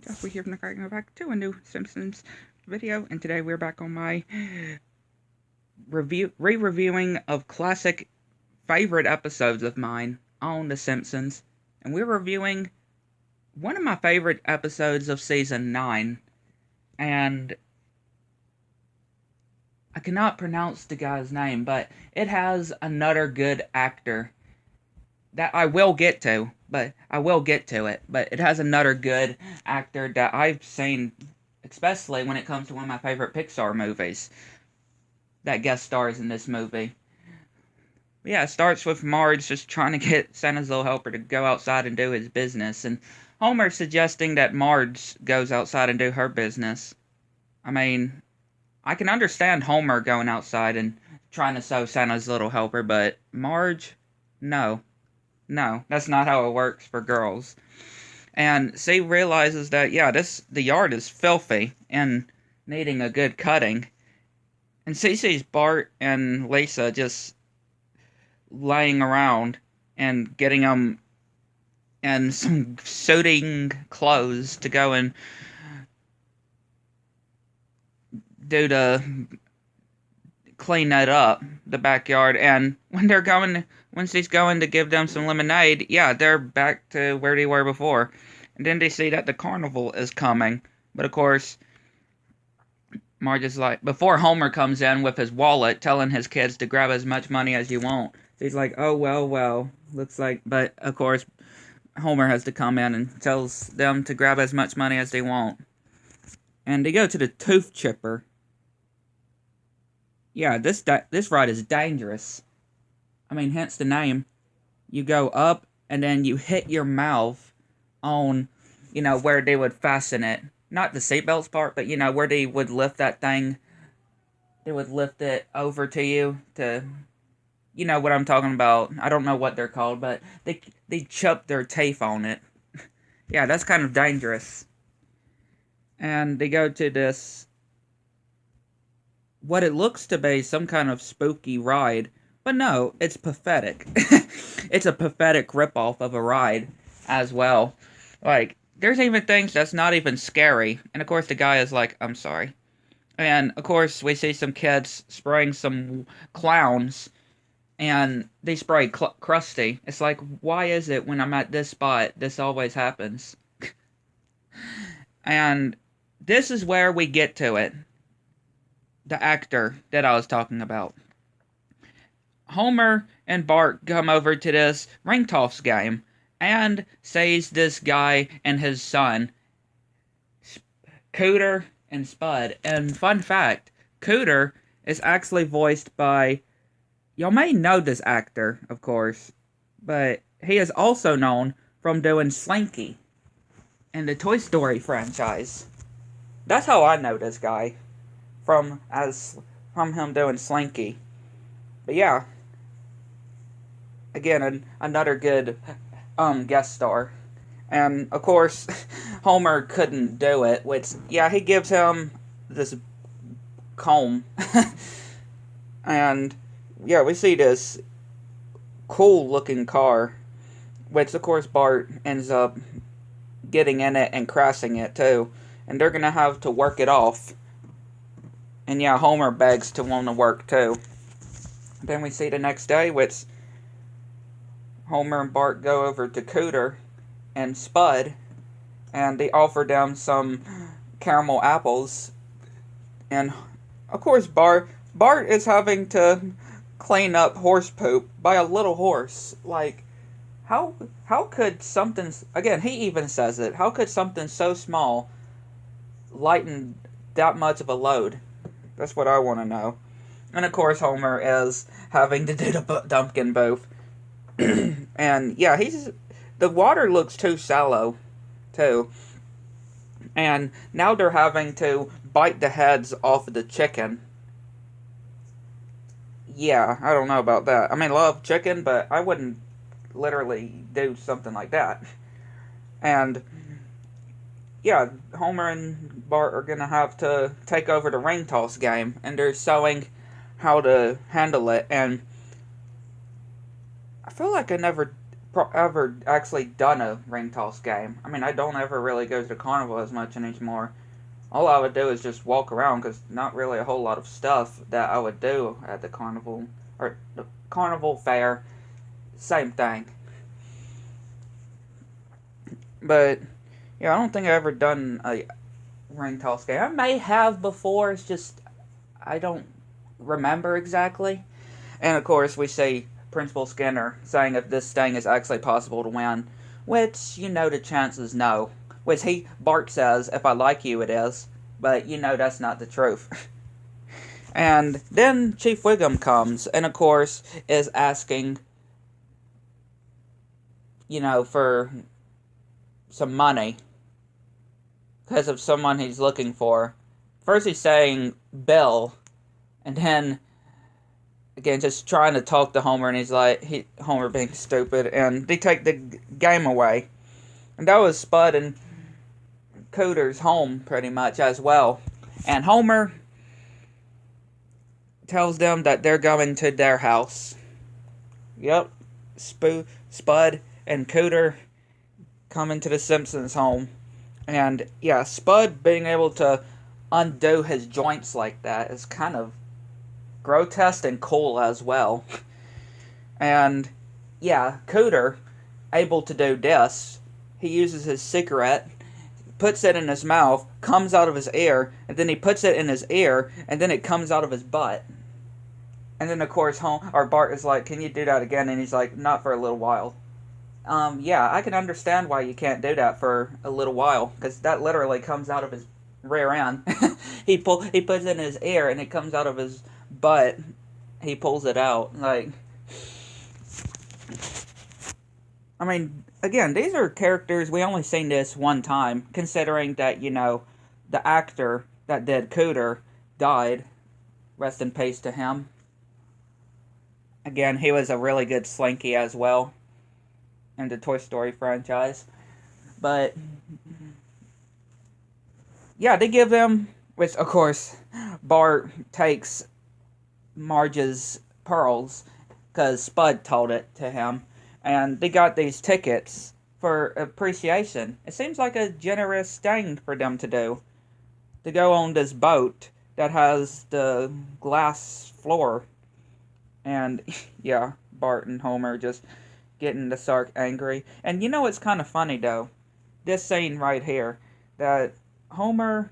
Guess we're here from the Carny back to a new Simpsons video, and today we're back on my re-reviewing of classic favorite episodes of mine on The Simpsons, and we're reviewing one of my favorite episodes of season 9, and I cannot pronounce the guy's name, but it has another good actor that I will get to, but it has another good actor that I've seen, especially when it comes to one of my favorite Pixar movies, that guest stars in this movie. But yeah, it starts with Marge just trying to get Santa's little helper to go outside and do his business, and Homer suggesting that Marge goes outside and do her business. I mean, I can understand Homer going outside and trying to sew Santa's little helper, but Marge? No. No, that's not how it works for girls. And she realizes that, yeah, the yard is filthy and needing a good cutting. And she sees Bart and Lisa just laying around and getting them and some suiting clothes to go and do to clean that up, the backyard. And when she's going to give them some lemonade, yeah, they're back to where they were before. And then they see that the carnival is coming. But of course, Marge is like, before Homer comes in with his wallet, telling his kids to grab as much money as you want. He's like, oh, well, looks like, but of course, Homer has to come in and tells them to grab as much money as they want. And they go to the tooth chipper. Yeah, this ride is dangerous. I mean, hence the name. You go up, and then you hit your mouth on, where they would fasten it. Not the seatbelts part, but, where they would lift that thing. They would lift it over to you to, what I'm talking about. I don't know what they're called, but they chop their teeth on it. Yeah, that's kind of dangerous. And they go to this, what it looks to be some kind of spooky ride. But no, it's pathetic. It's a pathetic ripoff of a ride as well. Like, there's even things that's not even scary. And of course the guy is like, I'm sorry. And of course we see some kids spraying some clowns. And they spray Krusty. It's like, why is it when I'm at this spot, this always happens? And this is where we get to it. The actor that I was talking about. Homer and Bart come over to this ring toss game and sees this guy and his son, Cooter and Spud. And fun fact, Cooter is actually voiced by, y'all may know this actor, of course, but he is also known from doing Slinky in the Toy Story franchise. That's how I know this guy. From him doing Slinky. But yeah, again, another good guest star. And of course, Homer couldn't do it, which, yeah, he gives him this comb. And yeah, we see this cool looking car, which of course Bart ends up getting in it and crashing it too. And they're gonna have to work it off. And yeah, Homer begs to want to work too. Then we see the next day, which Homer and Bart go over to Cooter and Spud, and they offer them some caramel apples. And of course, Bart is having to clean up horse poop by a little horse. Like, how could something, again, he even says it, how could something so small lighten that much of a load? That's what I want to know. And of course, Homer is having to do the Dumpkin booth. And yeah, the water looks too shallow, too. And now they're having to bite the heads off of the chicken. Yeah, I don't know about that. I mean, I love chicken, but I wouldn't literally do something like that. And yeah, Homer and Bart are going to have to take over the ring toss game, and they're showing how to handle it. And I feel like I never ever actually done a ring toss game. I mean, I don't ever really go to the carnival as much anymore. All I would do is just walk around because not really a whole lot of stuff that I would do at the carnival or the carnival fair. Same thing. But yeah, I don't think I've ever done a ring toss game. I may have before. It's just I don't remember exactly. And of course, we see Principal Skinner saying if this thing is actually possible to win, which the chances no. Which Bart says, if I like you, it is, but that's not the truth. And then Chief Wiggum comes, and of course is asking, for some money because of someone he's looking for. First he's saying Bill, and then again just trying to talk to Homer, and he's like Homer being stupid, and they take the game away. And that was Spud and Cooter's home pretty much as well. And Homer tells them that they're going to their house. Yep, Spud and Cooter coming to the Simpsons home. And yeah, Spud being able to undo his joints like that is kind of grotesque and cool as well. And yeah, Cooter able to do this. He uses his cigarette, puts it in his mouth, comes out of his ear, and then he puts it in his ear, and then it comes out of his butt. And then of course Bart is like, "Can you do that again?" And he's like, "Not for a little while." Yeah, I can understand why you can't do that for a little while, because that literally comes out of his rear end. He puts it in his ear, and it comes out of his butt. He pulls it out. Like, I mean, again, these are characters we only seen this one time, considering that the actor that did Cooter died. Rest in peace to him. Again, he was a really good Slinky as well in the Toy Story franchise. But yeah, they give them, which of course Bart takes Marge's pearls because Spud told it to him, and they got these tickets for appreciation. It seems like a generous thing for them to do, to go on this boat that has the glass floor. And yeah, Bart and Homer just getting the Sark angry. And it's kind of funny though, this scene right here, that Homer,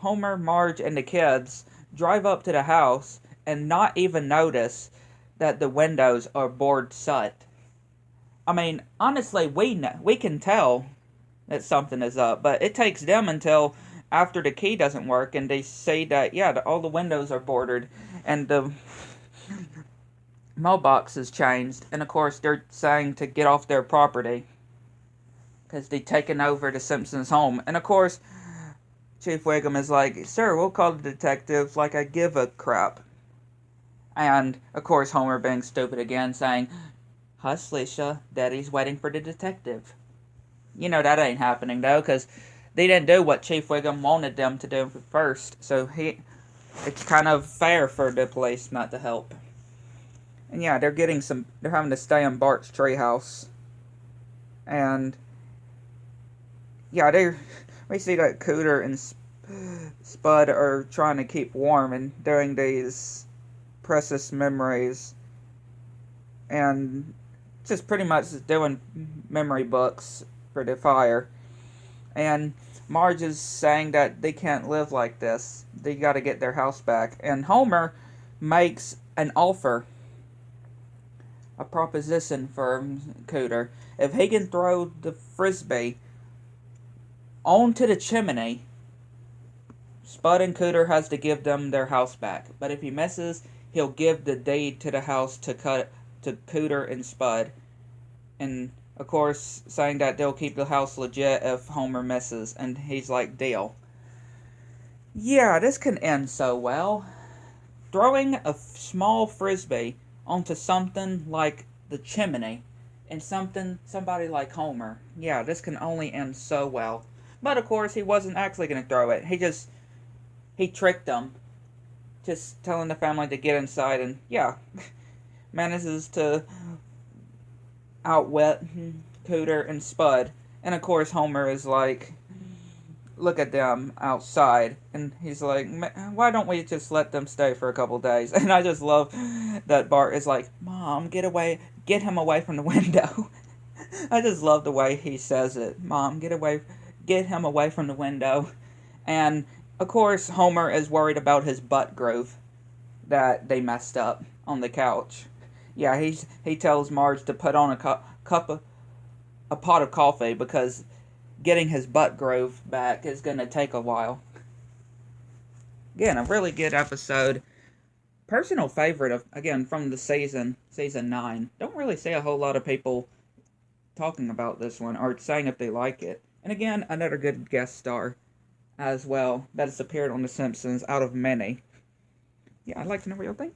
Marge, and the kids drive up to the house and not even notice that the windows are boarded shut. I mean, honestly, we can tell that something is up, but it takes them until after the key doesn't work and they say that, yeah, all the windows are boarded and the mailbox is changed, and of course they're saying to get off their property because they've taken over the Simpsons home. And of course Chief Wiggum is like, "Sir, we'll call the detectives, like I give a crap." And of course Homer being stupid again, saying, "Hush, Lisha, Daddy's waiting for the detective." That ain't happening though, because they didn't do what Chief Wiggum wanted them to do first, so it's kind of fair for the police not to help. And yeah, they're having to stay in Bart's treehouse. And yeah, we see that Cooter and Spud are trying to keep warm and doing these precious memories. And just pretty much doing memory books for the fire. And Marge is saying that they can't live like this. They gotta get their house back. And Homer makes an offer, a proposition for Cooter. If he can throw the frisbee onto the chimney, Spud and Cooter has to give them their house back. But if he misses, he'll give the deed to the house to Cooter and Spud. And of course, saying that they'll keep the house legit if Homer misses. And he's like, "Deal." Yeah, this can end so well. Throwing a small frisbee onto something like the chimney and somebody like Homer. Yeah, this can only end so well. But of course, he wasn't actually going to throw it. He tricked them, just telling the family to get inside, and yeah, manages to outwit Cooter and Spud. And of course, Homer is like, look at them outside. And he's like, why don't we just let them stay for a couple days? And I just love that Bart is like, Mom, get him away from the window. I just love the way he says it. Mom, get him away from the window. And of course, Homer is worried about his butt groove that they messed up on the couch. Yeah, he tells Marge to put on a pot of coffee because getting his butt groove back is gonna take a while. Again, a really good episode. Personal favorite of again from the season 9. Don't really see a whole lot of people talking about this one or saying if they like it. And again, another good guest star as well that has appeared on The Simpsons out of many. Yeah, I'd like to know what you think.